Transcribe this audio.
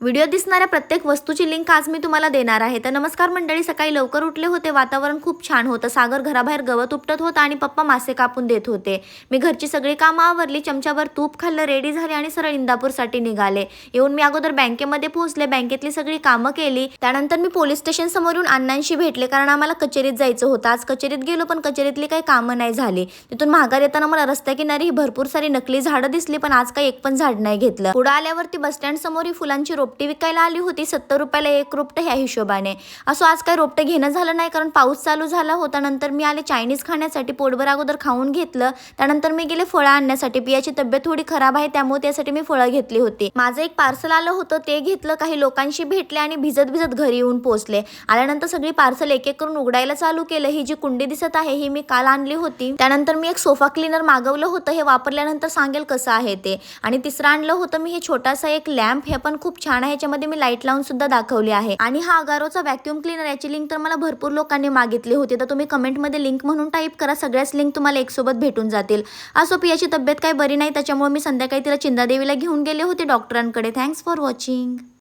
Video दिसणाऱ्या प्रत्येक वस्तूची लिंक आज मी तुम्हाला देणार आहे। तर नमस्कार मंडळी, सकाळी लवकर उठले होते, वातावरण खूप छान होतं, सागर घराबाहेर गवत उपटत होता आणि पप्पा मासे कापून देत होते। मी घरची सगळी कामं आवरली, चमच्याभर तूप खाल्लं, रेडी झाले आणि सरळ इंदापूरसाठी निघाले। येऊन मी अगोदर बँकेमध्ये पोहोचले, बँकेतली सगळी कामं केली। त्यानंतर मी पोलीस स्टेशन समोरून अण्णांशी भेटले, कारण आम्हाला कचेरीत जायचं होतं। आज कचेरीत गेलो पण कचेरीतली काही कामं नाही झाली। तिथून माघार येताना मला रस्त्याकिनारी भरपूर सारी नकली झाडं दिसली, पण आज काही एक पण झाड नाही घेतलं। पुढे आल्यावरती बस स्टँड समोर ही फुलांची रोपटी विकायला आली होती, 70 रुपयाला एक रोपटं ह्या हिशोबाने। असो आज काही रोपटं घेणं झालं नाही, कारण पाऊस चालू झाला होता। नंतर मी आले चायनीज खाण्यासाठी, पोटभर अगोदर खाऊन घेतलं। त्यानंतर मी गेले फळं आणण्यासाठी, पियाची तब्येत थोडी खराब आहे त्यामुळे त्यासाठी मी फळं घेतली होती। माझं एक पार्सल आलं होतं, ते घेतलं, काही लोकांशी भेटले आणि भिजत भिजत घरी येऊन पोहोचले। आल्यानंतर सगळी पार्सल एक एक करून उघडायला चालू केलं। ही जी कुंडी दिसत आहे ही मी काल आणली होती। त्यानंतर मी एक सोफा क्लीनर मागवलं होतं, हे वापरल्यानंतर सांगेल कसं आहे ते। आणि तिसरं आणलं होतं मी हे छोटासा एक लॅम्प, हे पण खूप छान आहे, ह्याच्यामध्ये मी लाईट लावून सुद्धा दाखवली आहे। आणि हा अगारोचा व्हॅक्यूम क्लीनर, याची लिंक तर मला भरपूर लोकांनी मागितली होती, तर तुम्ही कमेंटमध्ये लिंक म्हणून टाईप करा, सगळ्याच लिंक तुम्हाला एक सोबत भेटून जातील। असो पियाची तब्येत काही बरी नाही, त्याच्यामुळे मी संध्याकाळी तिला चिंदादेवीला घेऊन गेले होते डॉक्टरांकडे। Thanks for watching.